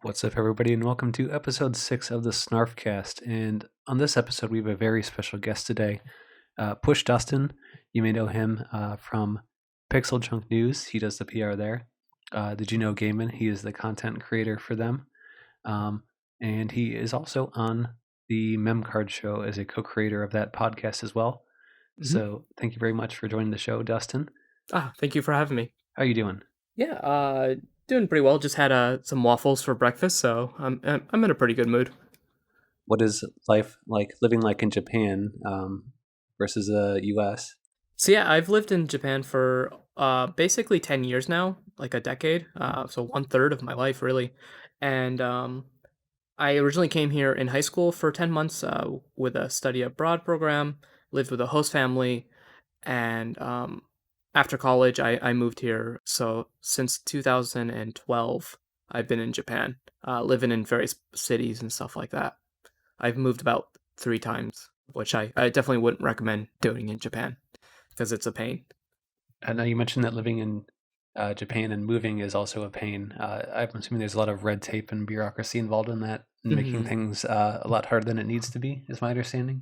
What's up, everybody, and welcome to episode 6 of the Snarfcast. And on this episode, we have a very special guest today, PushDustin. You may know him from Pixel Junk News. He does the PR there. Did you know Gaiman? He is the content creator for them. And he is also on the Memcard show as a co-creator of that podcast as well. So thank you very much for joining the show, Dustin. Thank you for having me. How are you doing? Yeah, doing pretty well. Just had some waffles for breakfast, so I'm in a pretty good mood. What is life like, living like in Japan versus the US? So yeah, I've lived in Japan for basically 10 years now, like a decade. So 1/3 of my life really, and I originally came here in high school for 10 months with a study abroad program. Lived with a host family, and after college, I moved here. So since 2012, I've been in Japan, living in various cities and stuff like that. I've moved about 3 times, which I definitely wouldn't recommend doing in Japan because it's a pain. I know you mentioned that living in Japan and moving is also a pain. I'm assuming there's a lot of red tape and bureaucracy involved in that, and making hmm things a lot harder than it needs to be, is my understanding.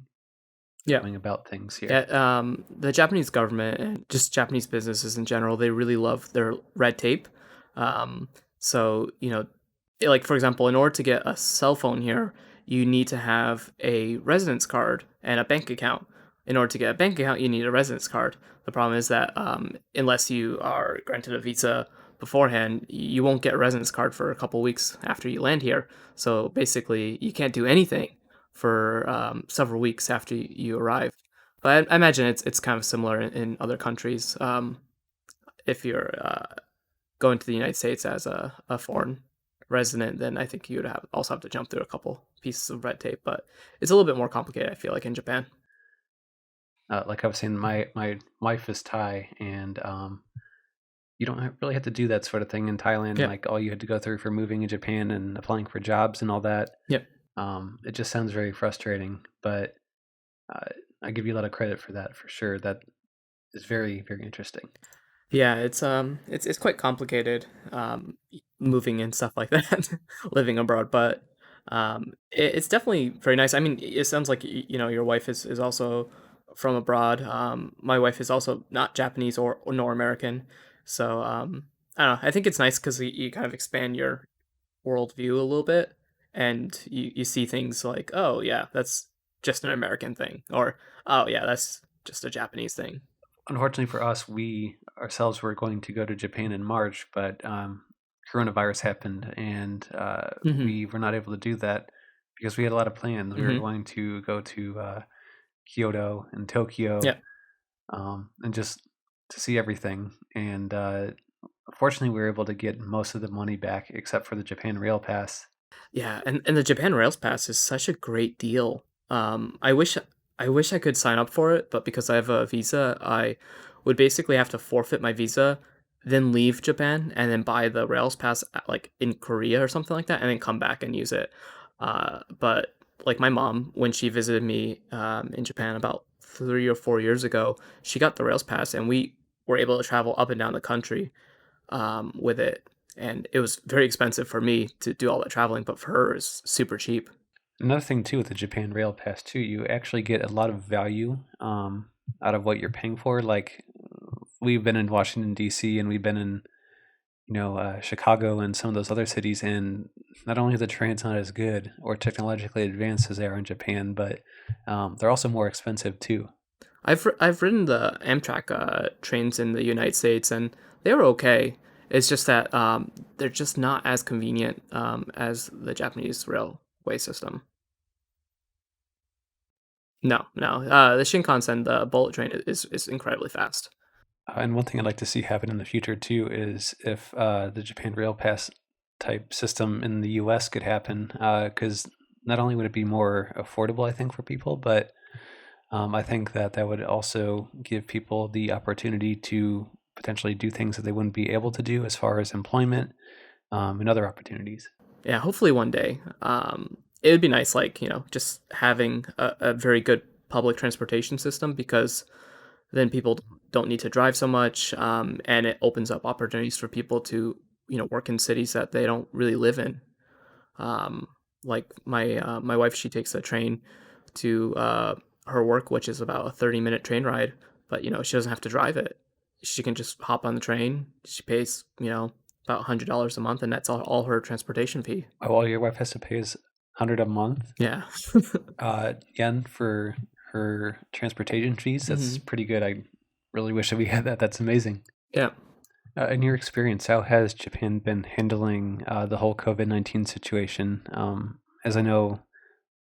Yeah. Going about things here. Yeah, the Japanese government and just Japanese businesses in general, they really love their red tape. Um, like for example, in order to get a cell phone here, you need to have a residence card and a bank account. In order to get a bank account, you need a residence card. The problem is that unless you are granted a visa beforehand, you won't get a residence card for a couple weeks after you land here. So basically, you can't do anything for several weeks after you arrive. But I imagine it's kind of similar in other countries. If you're going to the United States as a foreign resident, then I think you would also have to jump through a couple pieces of red tape. But it's a little bit more complicated, I feel like, in Japan. Like I was saying, my wife is Thai, and you don't really have to do that sort of thing in Thailand. Yeah. Like all you had to go through for moving in Japan and applying for jobs and all that. Yep. It just sounds very frustrating, but uh, I give you a lot of credit for that for sure. That is very, very interesting. Yeah, it's quite complicated, moving and stuff like that, living abroad. But it's definitely very nice. I mean, it sounds like your wife is also from abroad. My wife is also not Japanese or nor American, so I don't know. I think it's nice because you kind of expand your worldview a little bit, and you see things like, oh yeah, that's just an American thing, or oh yeah, that's just a Japanese thing. Unfortunately for us, we ourselves were going to go to Japan in March, but coronavirus happened, and hmm we were not able to do that because we had a lot of plans. We were hmm going to go to Kyoto and Tokyo, Yeah. and just to see everything. And fortunately, we were able to get most of the money back, except for the Japan Rail Pass. Yeah, and the Japan Rails Pass is such a great deal. I wish I could sign up for it, but because I have a visa, I would basically have to forfeit my visa, then leave Japan, and then buy the Rails Pass like in Korea or something like that, and then come back and use it. But like my mom, when she visited me in Japan about 3 or 4 years ago, she got the Rails Pass, and we were able to travel up and down the country with it, and it was very expensive for me to do all that traveling, but for her, it's super cheap. Another thing too with the Japan Rail Pass too, you actually get a lot of value out of what you're paying for. Like we've been in Washington D.C. and we've been in Chicago and some of those other cities, and not only are the trains not as good or technologically advanced as they are in Japan, but they're also more expensive too. I've ridden the Amtrak trains in the United States, and they were okay. It's just that they're just not as convenient as the Japanese railway system. No, no. The Shinkansen, the bullet train, is incredibly fast. And one thing I'd like to see happen in the future too is if the Japan Rail Pass type system in the U.S. could happen, because not only would it be more affordable, I think, for people, but I think that that would also give people the opportunity to potentially do things that they wouldn't be able to do as far as employment and other opportunities. Yeah, hopefully one day. It would be nice, like just having a very good public transportation system because then people don't need to drive so much, and it opens up opportunities for people to work in cities that they don't really live in. Um, like my wife, she takes a train to her work, which is about a 30-minute train ride. But she doesn't have to drive it. She can just hop on the train. She pays about $100 a month, and that's all her transportation fee. All your wife has to pay is 100 a month. Yeah. Yen for her transportation fees. That's hmm pretty good. I really wish that we had that. That's amazing. Yeah. In your experience, how has Japan been handling the whole COVID-19 situation? As I know,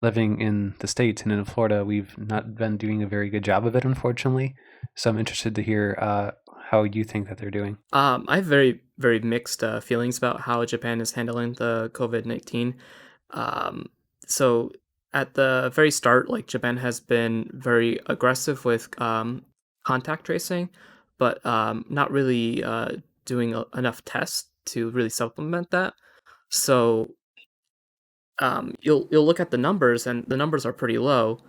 living in the States and in Florida, we've not been doing a very good job of it, unfortunately. So I'm interested to hear how you think that they're doing. I have very, very mixed feelings about how Japan is handling the COVID-19. Um, so at the very start, like Japan has been very aggressive with contact tracing, but not really doing enough tests to really supplement that. So you'll look at the numbers, and the numbers are pretty low,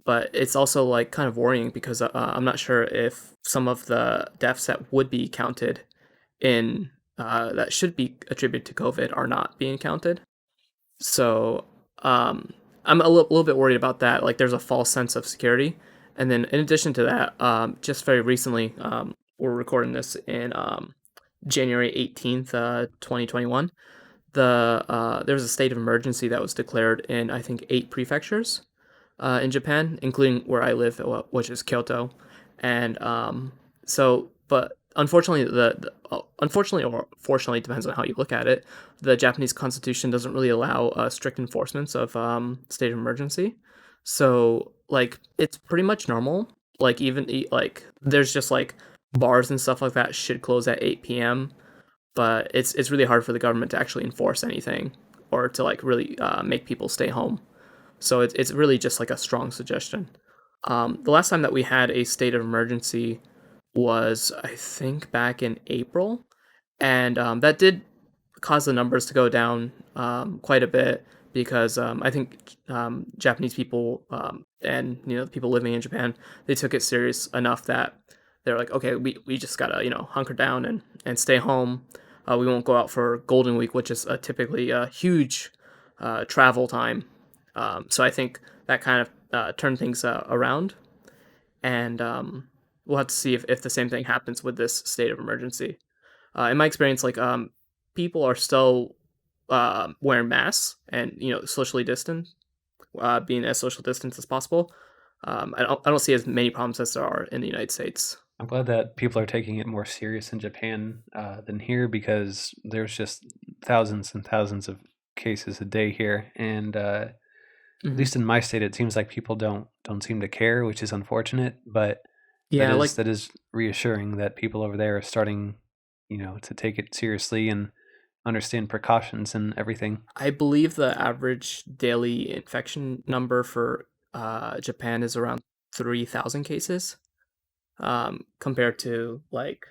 but it's also like kind of worrying because I'm not sure if some of the deaths that would be counted in that should be attributed to COVID are not being counted. So I'm a little bit worried about that. Like, there's a false sense of security, and then in addition to that, just very recently, we're recording this in January 18th, 2021. There was a state of emergency that was declared in, I think, 8 prefectures in Japan, including where I live, which is Kyoto. And but unfortunately, unfortunately or fortunately, it depends on how you look at it. The Japanese constitution doesn't really allow strict enforcement of state of emergency. So like it's pretty much normal. Like like there's just like bars and stuff like that should close at 8 p.m. But it's really hard for the government to actually enforce anything or to like really make people stay home. So it's really just like a strong suggestion. The last time that we had a state of emergency was, I think, back in April, and that did cause the numbers to go down quite a bit because I think Japanese people and the people living in Japan, they took it serious enough that they're like, okay, we just gotta hunker down and stay home. We won't go out for Golden Week, which is typically a huge travel time. So I think that kind of turned things around, and we'll have to see if the same thing happens with this state of emergency. In my experience, like people are still wearing masks and socially distant, being as social distance as possible. I don't see as many problems as there are in the United States. I'm glad that people are taking it more serious in Japan than here because there's just thousands and thousands of cases a day here, and at hmm least in my state, it seems like people don't seem to care, which is unfortunate. But that Yeah, is like that is reassuring that people over there are starting, to take it seriously and understand precautions and everything. I believe the average daily infection number for Japan is around 3,000 cases, compared to like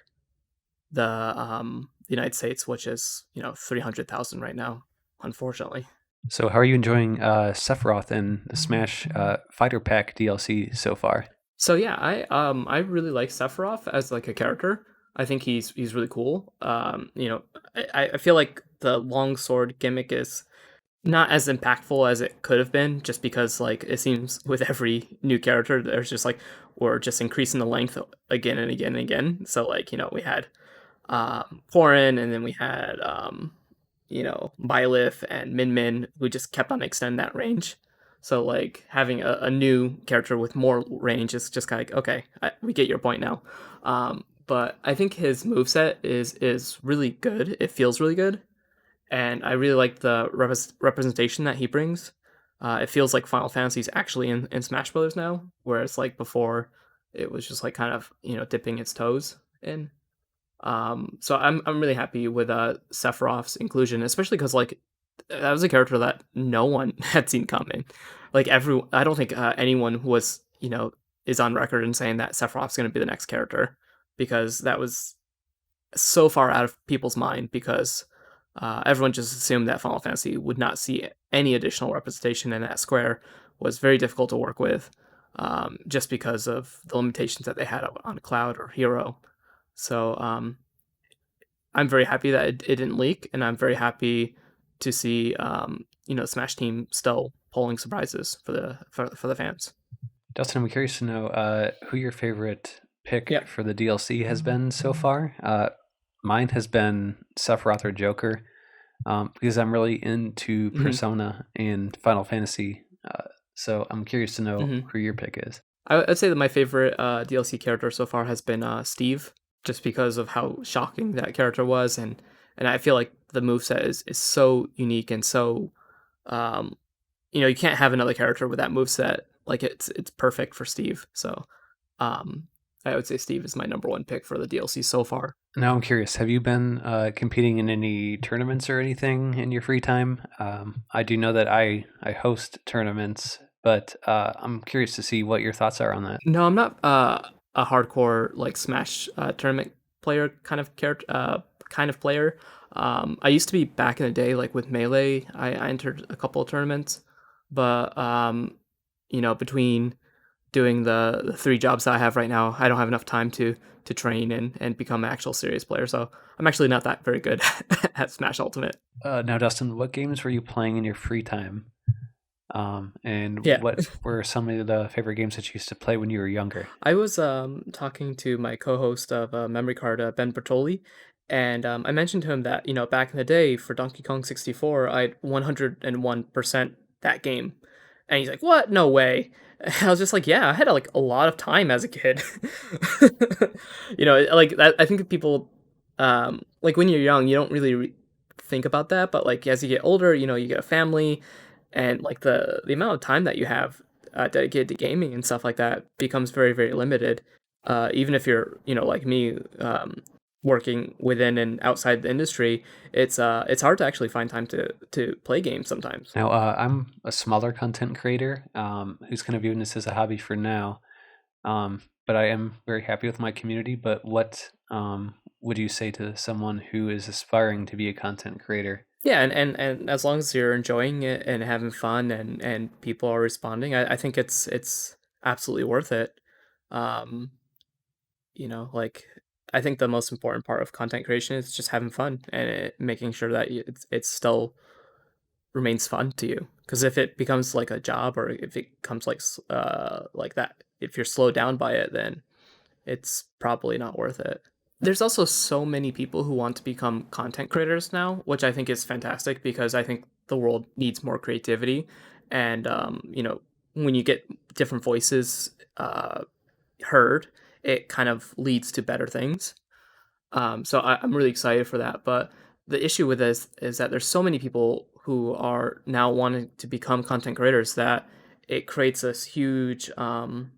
the United States, which is 300,000 right now, unfortunately. So, how are you enjoying Sephiroth and the Smash Fighter Pack DLC so far? So yeah, I really like Sephiroth as like a character. I think he's really cool. I feel like the long sword gimmick is not as impactful as it could have been, just because like it seems with every new character, there's just like we're just increasing the length again and again and again. So like we had Porin, and then we had Byleth and Min Min, who just kept on extending that range. So like having a new character with more range is just kind of like, okay, we get your point now. But I think his moveset is really good. It feels really good, and I really like the representation that he brings. It feels like Final Fantasy's actually in Smash Brothers now, whereas like before, it was just like kind of dipping its toes in. So I'm really happy with Sephiroth's inclusion, especially because like that was a character that no one had seen coming. Like I don't think anyone was is on record in saying that Sephiroth's going to be the next character, because that was so far out of people's mind, because everyone just assumed that Final Fantasy would not see any additional representation, and that Square was very difficult to work with, just because of the limitations that they had on Cloud or Hero. So I'm very happy that it didn't leak, and I'm very happy to see Smash Team still pulling surprises for the fans. Dustin, I'm curious to know who your favorite Yeah. pick for the DLC has been so far. Mine has been Sephiroth or Joker, because I'm really into hmm Persona and Final Fantasy. So I'm curious to know hmm who your pick is. I'd say that my favorite DLC character so far has been Steve, just because of how shocking that character was, and I feel like the moveset is so unique and so um, you can't have another character with that moveset. Like it's perfect for Steve. So um, I would say Steve is my number one pick for the DLC so far. Now I'm curious, have you been competing in any tournaments or anything in your free time? I do know that I host tournaments, but I'm curious to see what your thoughts are on that. No, I'm not a hardcore like Smash tournament player kind of player. I used to be back in the day, like with Melee. I entered a couple of tournaments, but between doing the three jobs that I have right now, I don't have enough time to train and become an actual serious player. So I'm actually not that very good at Smash Ultimate. Now, Dustin, what games were you playing in your free time? And Yeah. what were some of the favorite games that you used to play when you were younger? I was talking to my co-host of Memory Card, Ben Bertoli, and I mentioned to him that back in the day for Donkey Kong 64, I'd 101% that game, and he's like, "What? No way!" I was just like, "Yeah, I had like a lot of time as a kid." Like that. I think that people, like when you're young, you don't really think about that, but like as you get older, you get a family, and like the amount of time that you have dedicated to gaming and stuff like that becomes very, very limited. Even if you're, like me, working within and outside the industry, it's hard to actually find time to play games sometimes. Now, I'm a smaller content creator who's kind of viewing this as a hobby for now, but I am very happy with my community. But what would you say to someone who is aspiring to be a content creator? Yeah, and as long as you're enjoying it and having fun and people are responding, I think it's absolutely worth it. Um, like I think the most important part of content creation is just having fun and making sure that it's still remains fun to you. Because if it becomes like a job or if it comes like that, if you're slowed down by it, then it's probably not worth it. There's also so many people who want to become content creators now, which I think is fantastic because I think the world needs more creativity. And, when you get different voices heard, it kind of leads to better things. So I'm really excited for that. But the issue with this is that there's so many people who are now wanting to become content creators that it creates this huge, um,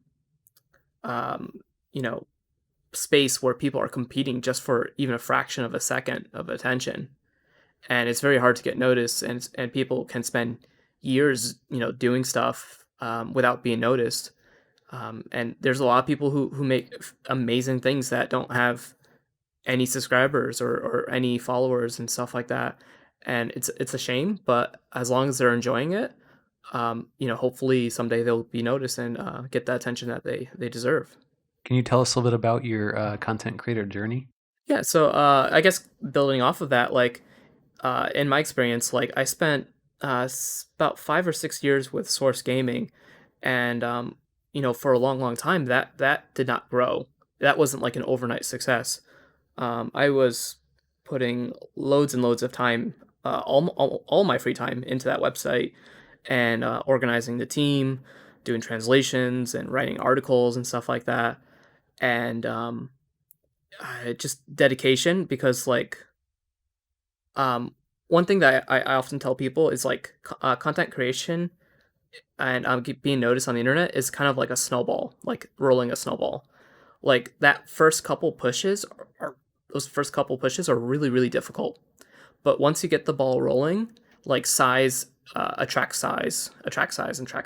you know, space where people are competing just for even a fraction of a second of attention, and it's very hard to get noticed. And people can spend years, doing stuff without being noticed. And there's a lot of people who make amazing things that don't have any subscribers or any followers and stuff like that. And it's a shame, but as long as they're enjoying it, hopefully someday they'll be noticed and get the attention that they deserve. Can you tell us a little bit about your content creator journey? Yeah, so I guess building off of that, like in my experience, like I spent about 5 or 6 years with Source Gaming, and for a long, long time that did not grow. That wasn't like an overnight success. I was putting loads and loads of time, all my free time into that website and organizing the team, doing translations and writing articles and stuff like that. And just dedication because, like, one thing that I often tell people is like content creation and being noticed on the internet is kind of like a snowball, like rolling a snowball. Like that first couple pushes are those first couple pushes are really, really difficult. But once you get the ball rolling, like size attracts size, and track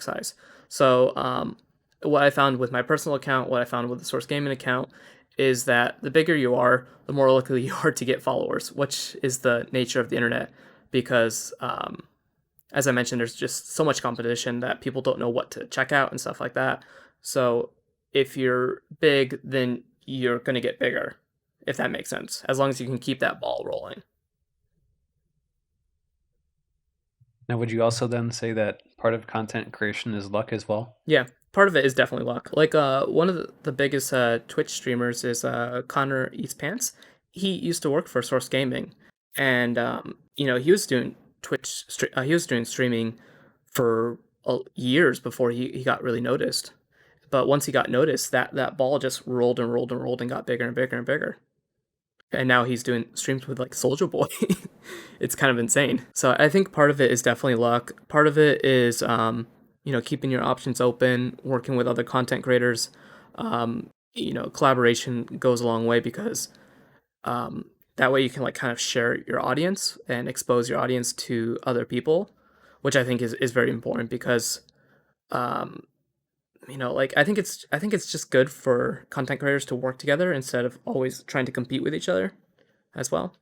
size. So what I found with my personal account, what I found with the Source Gaming account, is that the bigger you are, the more likely you are to get followers, which is the nature of the internet. Because as I mentioned, there's just so much competition that people don't know what to check out and stuff like that. So if you're big, then you're going to get bigger, if that makes sense, as long as you can keep that ball rolling. Now, would you also then say that part of content creation is luck as well? Yeah, part of it is definitely luck. Like one of the biggest Twitch streamers is Connor Eats Pants. He used to work for Source Gaming, and he was doing he was doing streaming for years before he got really noticed. But once he got noticed, that ball just rolled and rolled and rolled and got bigger and bigger and bigger. And now he's doing streams with like Soldier Boy. It's kind of insane. So I think part of it is definitely luck. Part of it is keeping your options open, working with other content creators. Collaboration goes a long way because that way you can like kind of share your audience and expose your audience to other people, which I think is very important because um, like I think it's just good for content creators to work together instead of always trying to compete with each other as well.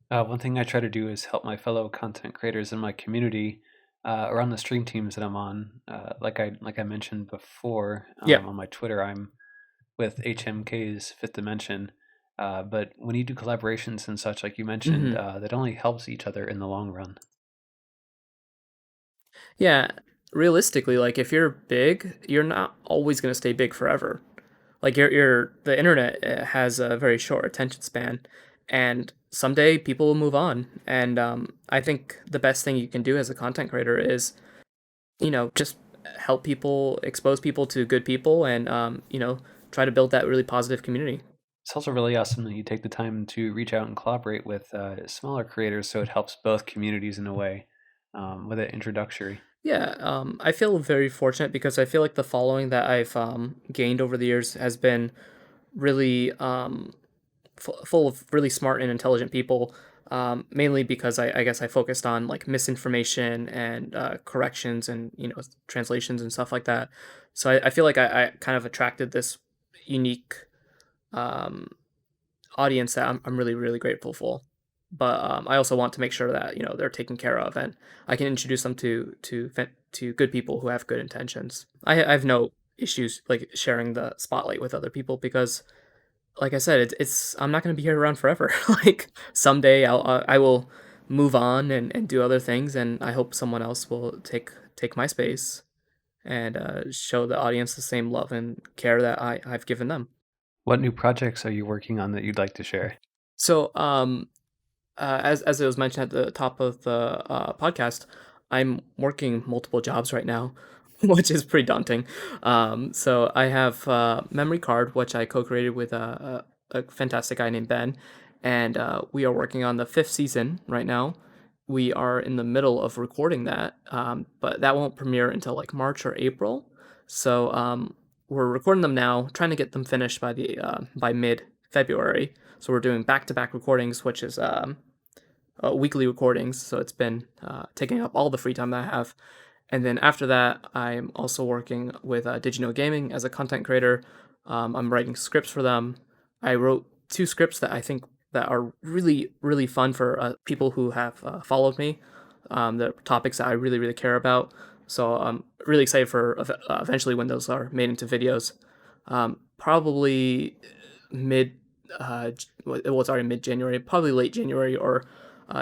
One thing I try to do is help my fellow content creators in my community or on the stream teams that I'm on. Like I mentioned before Yeah. on my Twitter, I'm with HMK's Fifth Dimension. But when you do collaborations and such, like you mentioned, hmm that only helps each other in the long run. Yeah. Realistically, like if you're big, you're not always gonna stay big forever. Like the internet has a very short attention span, and someday people will move on. And I think the best thing you can do as a content creator is just help people, expose people to good people, and try to build that really positive community. It's also really awesome that you take the time to reach out and collaborate with smaller creators, so it helps both communities in a way with it introductory. Yeah, I feel very fortunate because I feel like the following that I've gained over the years has been really full of really smart and intelligent people. Mainly because I guess I focused on like misinformation and corrections and translations and stuff like that. So I feel like I kind of attracted this unique um, audience that I'm really really grateful for. But I also want to make sure that they're taken care of, and I can introduce them to good people who have good intentions. I have no issues like sharing the spotlight with other people because, like I said, it's I'm not going to be here around forever. Like someday I will move on and do other things, and I hope someone else will take my space and show the audience the same love and care that I've given them. What new projects are you working on that you'd like to share? So as it was mentioned at the top of the podcast, I'm working multiple jobs right now, which is pretty daunting. So I have Memory Card, which I co-created with a fantastic guy named Ben, and we are working on the fifth season right now. We are in the middle of recording that, but that won't premiere until like March or April. So we're recording them now, trying to get them finished by mid February. So we're doing back-to-back recordings, which is weekly recordings. So it's been taking up all the free time that I have. And then after that, I'm also working with Did You Know Gaming as a content creator. I'm writing scripts for them. I wrote two scripts that I think that are really, really fun for people who have followed me. The topics that I really, really care about. So I'm really excited for eventually when those are made into videos. Probably mid, well, it's already mid January, probably late January or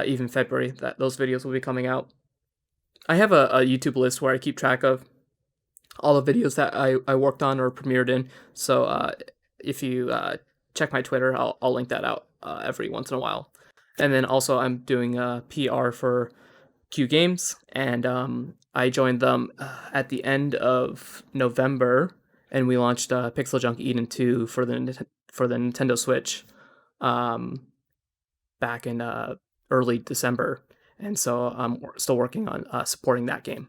even February that those videos will be coming out. I have a YouTube list where I keep track of all the videos that I worked on or premiered in. So if you check my Twitter, I'll link that out every once in a while. And then also I'm doing PR for Q Games, and I joined them at the end of November, and we launched Pixel Junk Eden 2 for the Nintendo Switch back in early December, and so I'm still working on supporting that game.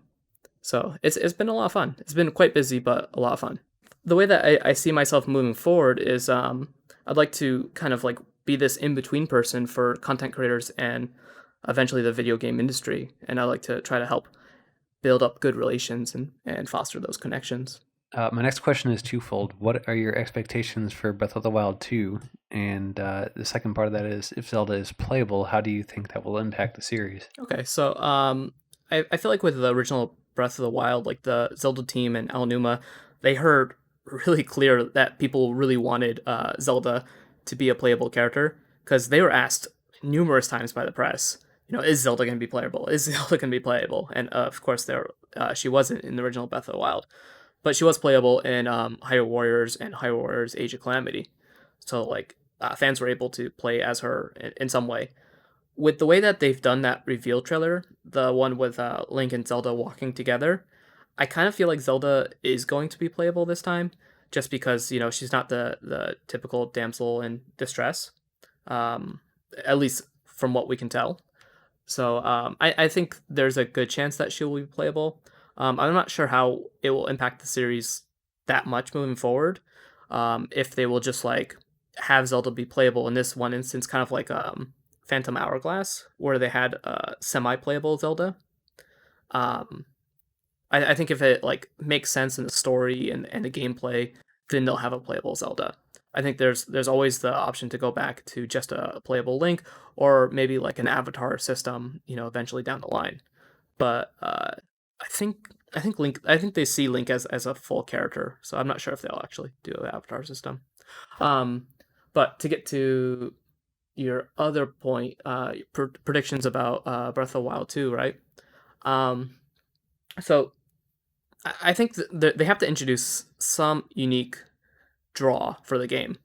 So it's been a lot of fun. It's been quite busy, but a lot of fun. The way that I see myself moving forward is I'd like to kind of like be this in between person for content creators and eventually the video game industry, and I like to try to help build up good relations and foster those connections. My next question is twofold. What are your expectations for Breath of the Wild 2? And the second part of that is, if Zelda is playable, how do you think that will impact the series? Okay, so I feel like with the original Breath of the Wild, like the Zelda team and Aonuma, they heard really clear that people really wanted Zelda to be a playable character because they were asked numerous times by the press is Zelda going to be playable? Is Zelda going to be playable? And of course, she wasn't in the original Breath of the Wild, but she was playable in Hyrule Warriors and Hyrule Warriors Age of Calamity. So like fans were able to play as her in some way. With the way that they've done that reveal trailer, the one with Link and Zelda walking together, I kind of feel like Zelda is going to be playable this time, just because she's not the typical damsel in distress, um, at least from what we can tell. So I think there's a good chance that she will be playable. I'm not sure how it will impact the series that much moving forward. If they will just like have Zelda be playable in this one instance, kind of like Phantom Hourglass, where they had semi-playable Zelda. Um, I think if it like makes sense in the story and the gameplay, then they'll have a playable Zelda. I think there's always the option to go back to just a playable Link, or maybe like an avatar system, eventually down the line. But I think they see Link as a full character, so I'm not sure if they'll actually do an avatar system. Um, but to get to your other point, predictions about Breath of the Wild 2, right? Um, so I think they have to introduce some unique draw for the game,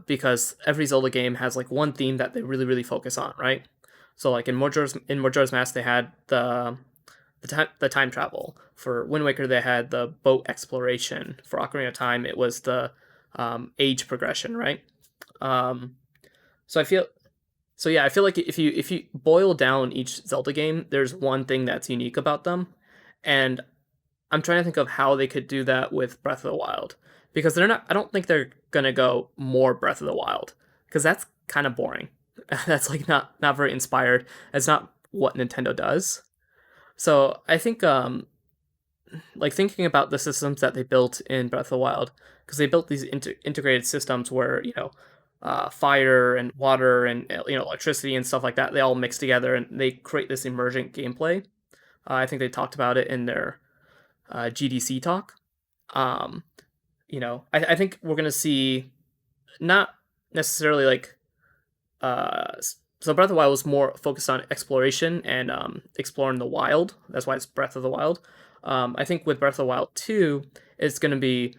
because every Zelda game has like one theme that they really really focus on, right? So like in Majora's Mask they had the time travel. For Wind Waker they had the boat exploration. For Ocarina of Time it was the age progression, right? Um, so I feel I feel like if you boil down each Zelda game, there's one thing that's unique about them, and I'm trying to think of how they could do that with Breath of the Wild, because they're not. I don't think they're gonna go more Breath of the Wild, because that's kind of boring. That's like not very inspired. That's not what Nintendo does. So I think like thinking about the systems that they built in Breath of the Wild, because they built these integrated systems where fire and water and electricity and stuff like that, they all mix together and they create this emergent gameplay. I think they talked about it in their GDC talk. Um, I think we're gonna see not necessarily like so Breath of the Wild was more focused on exploration and exploring the wild. That's why it's Breath of the Wild. I think with Breath of the Wild 2, it's gonna be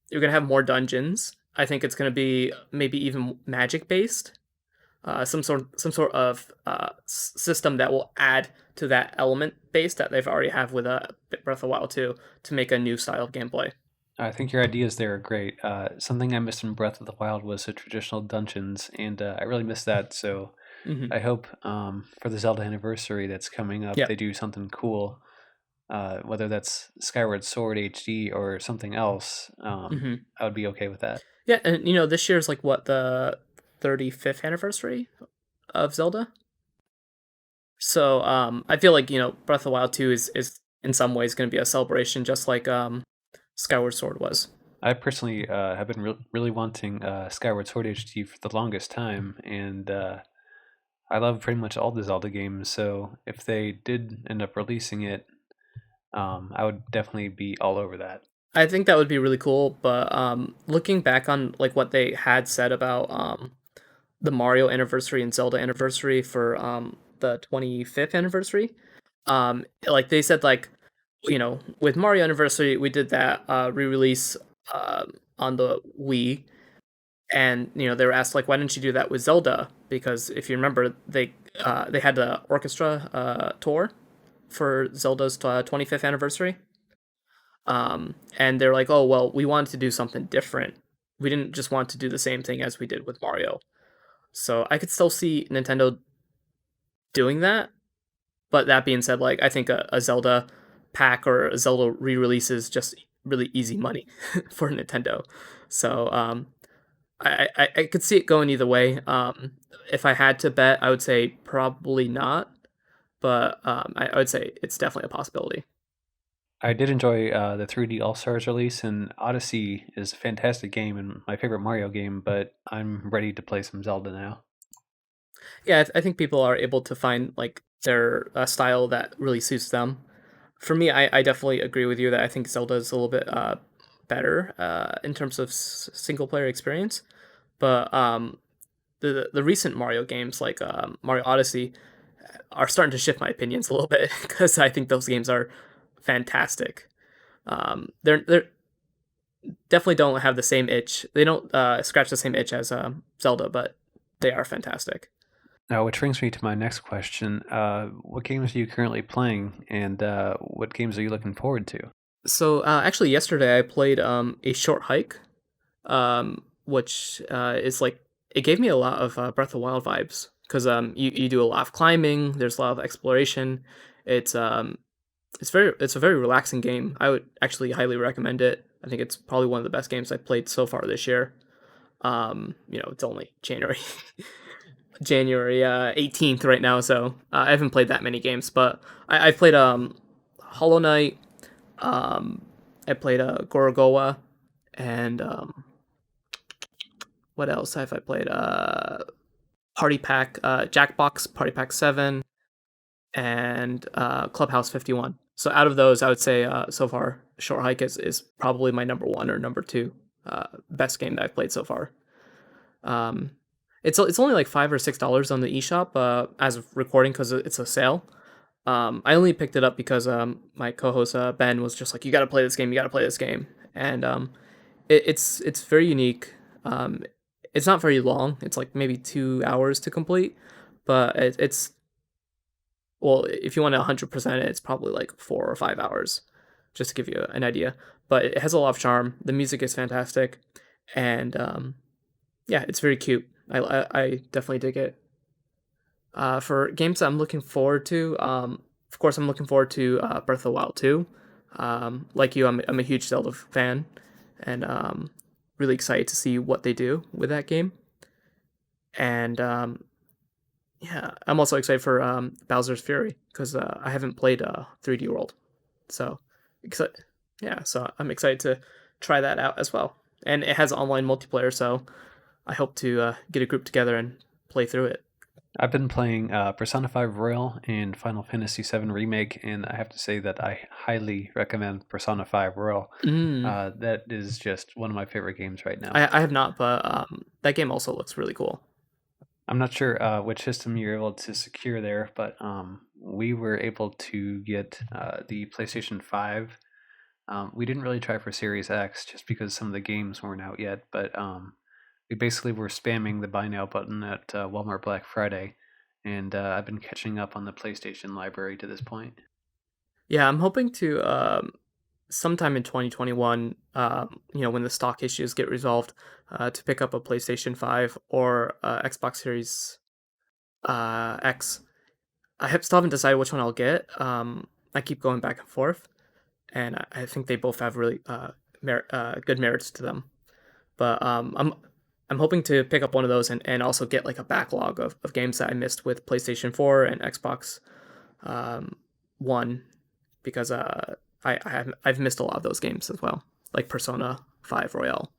you're gonna have more dungeons. I think it's gonna be maybe even magic based. Some sort of system that will add to that element base that they've already have with Breath of the Wild 2 to make a new style of gameplay. I think your ideas there are great. Something I missed in Breath of the Wild was the traditional dungeons, and I really missed that. So Hmm. I hope for the Zelda anniversary that's coming up, Yeah. they do something cool. Whether that's Skyward Sword HD or something else, Hmm. I would be okay with that. Yeah, and this year's like what, the 35th anniversary of Zelda. So I feel like Breath of the Wild 2 is in some ways going to be a celebration, just like Skyward Sword was. I personally have been really wanting Skyward Sword HD for the longest time, and I love pretty much all the Zelda games. So if they did end up releasing it, I would definitely be all over that. I think that would be really cool, but looking back on like what they had said about the Mario anniversary and Zelda anniversary for the 25th anniversary, like they said, like with Mario anniversary we did that re-release on the Wii, and they were asked like, why didn't you do that with Zelda? Because if you remember, they had the orchestra tour for Zelda's 25th anniversary. And they're like, oh well, we wanted to do something different. We didn't just want to do the same thing as we did with Mario. So I could still see Nintendo doing that. But that being said, like I think a Zelda pack or a Zelda re-release is just really easy money for Nintendo. So I could see it going either way. If I had to bet, I would say probably not, but I would say it's definitely a possibility. I did enjoy the 3D All Stars release, and Odyssey is a fantastic game and my favorite Mario game. But I'm ready to play some Zelda now. Yeah, I think people are able to find like their style that really suits them. For me, I definitely agree with you that I think Zelda is a little bit better in terms of single player experience. But the recent Mario games like Mario Odyssey are starting to shift my opinions a little bit because I think those games are fantastic. They're definitely don't have the same itch. They don't scratch the same itch as Zelda, but they are fantastic. Now, which brings me to my next question. What games are you currently playing, and what games are you looking forward to? So actually, yesterday I played a short hike, which is like it gave me a lot of Breath of the Wild vibes because you do a lot of climbing. There's a lot of exploration. It's um it's a very relaxing game. I would actually highly recommend it. I think it's probably one of the best games I've played so far this year. It's only January 18th right now, so I haven't played that many games, but I've played Hollow Knight. Um, I played Gorogoa, and what else have I played? Party Pack, Jackbox, Party Pack 7, and Clubhouse 51. So out of those, I would say so far, Short Hike is probably my number one or number two best game that I've played so far. Um, it's only like $5 or $6 on the eShop as of recording because it's a sale. I only picked it up because my co-host Ben was just like, "You got to play this game. You got to play this game," and it's very unique. It's not very long. It's like maybe 2 hours to complete, but it's well, if you want to 100% it, it's probably like 4 or 5 hours, just to give you an idea. But it has a lot of charm. The music is fantastic, and yeah, it's very cute. I definitely dig it. For games that I'm looking forward to, of course, I'm looking forward to Breath of the Wild 2. Like you, I'm a huge Zelda fan, and really excited to see what they do with that game. And yeah, I'm also excited for Bowser's Fury because I haven't played 3D World, so exci- yeah, so I'm excited to try that out as well. And it has online multiplayer, so I hope to get a group together and play through it. I've been playing Persona 5 Royal and Final Fantasy 7 Remake, and I have to say that I highly recommend Persona 5 Royal. Mm. That is just one of my favorite games right now. I have not, but that game also looks really cool. I'm not sure which system you're able to secure there, but we were able to get the PlayStation 5. We didn't really try for Series X just because some of the games weren't out yet, but we basically were spamming the buy now button at Walmart Black Friday, and I've been catching up on the PlayStation library to this point. Yeah, I'm hoping to sometime in 2021, when the stock issues get resolved, to pick up a PlayStation 5 or Xbox Series X. Still haven't decided which one I'll get. I keep going back and forth, and I think they both have really good merits to them. But I'm hoping to pick up one of those and also get like a backlog of games that I missed with PlayStation 4 and Xbox One because I've missed a lot of those games as well, like Persona 5 Royale.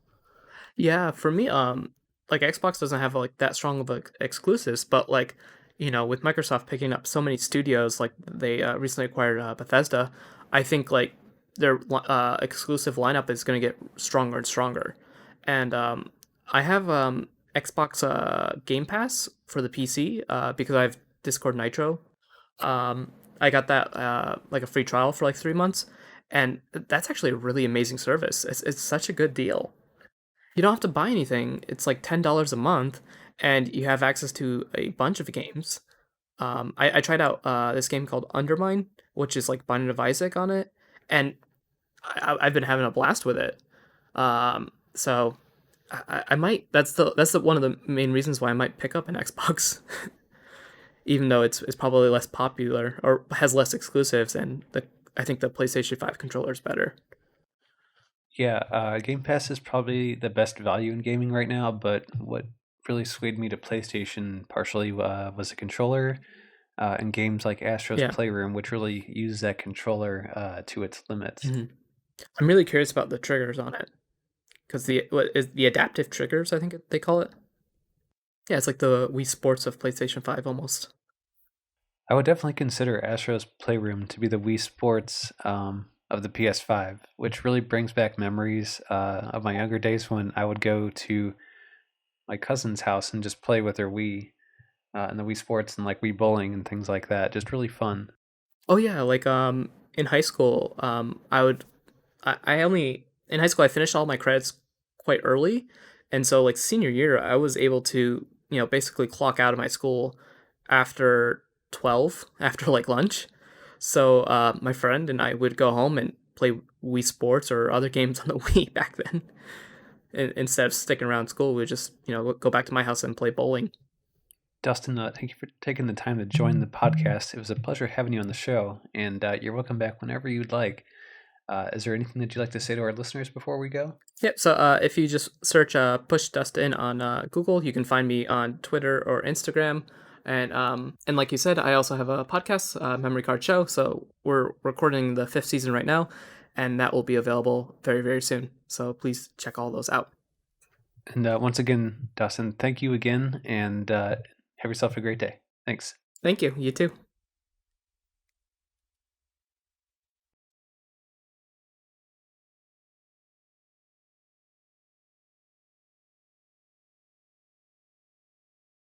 Yeah, for me, like Xbox doesn't have like that strong of exclusives, but like with Microsoft picking up so many studios, like they recently acquired Bethesda, I think like their exclusive lineup is going to get stronger and stronger. And I have Xbox Game Pass for the PC because I have Discord Nitro. I got that like a free trial for like 3 months, and that's actually a really amazing service. It's such a good deal. You don't have to buy anything. It's like $10 a month, and you have access to a bunch of games. I tried out this game called Undermine, which is like Binding of Isaac on it, and I've been having a blast with it. So I might. That's the one of the main reasons why I might pick up an Xbox, even though it's probably less popular or has less exclusives, and I think the PlayStation 5 controller is better. Yeah, Game Pass is probably the best value in gaming right now, but what really swayed me to PlayStation partially was the controller and games like Astro's Yeah. Playroom, which really use that controller to its limits. hmm I'm really curious about the triggers on it because what is the adaptive triggers? I think they call it. Yeah, it's like the Wii Sports of PlayStation 5 almost. I would definitely consider Astro's Playroom to be the Wii Sports of the PS5, which really brings back memories of my younger days when I would go to my cousin's house and just play with her Wii. and the Wii Sports and like Wii Bowling and things like that. Just really fun. Oh yeah, like in high school, I only in high school I finished all my credits quite early, and so like senior year I was able to basically clock out of my school after 12 after like lunch. So my friend and I would go home and play Wii Sports or other games on the Wii back then. Instead of sticking around school, we would just go back to my house and play bowling. Dustin, thank you for taking the time to join the podcast. It was a pleasure having you on the show, and you're welcome back whenever you'd like. Is there anything that you'd like to say to our listeners before we go? Yep. So if you just search Push Dustin on Google, you can find me on Twitter or Instagram. And like you said, I also have a podcast, Memory Card Show. So we're recording the 5th season right now, and that will be available very, very soon. So please check all those out. And once again, Dustin, thank you again, and have yourself a great day. Thanks. Thank you. You too.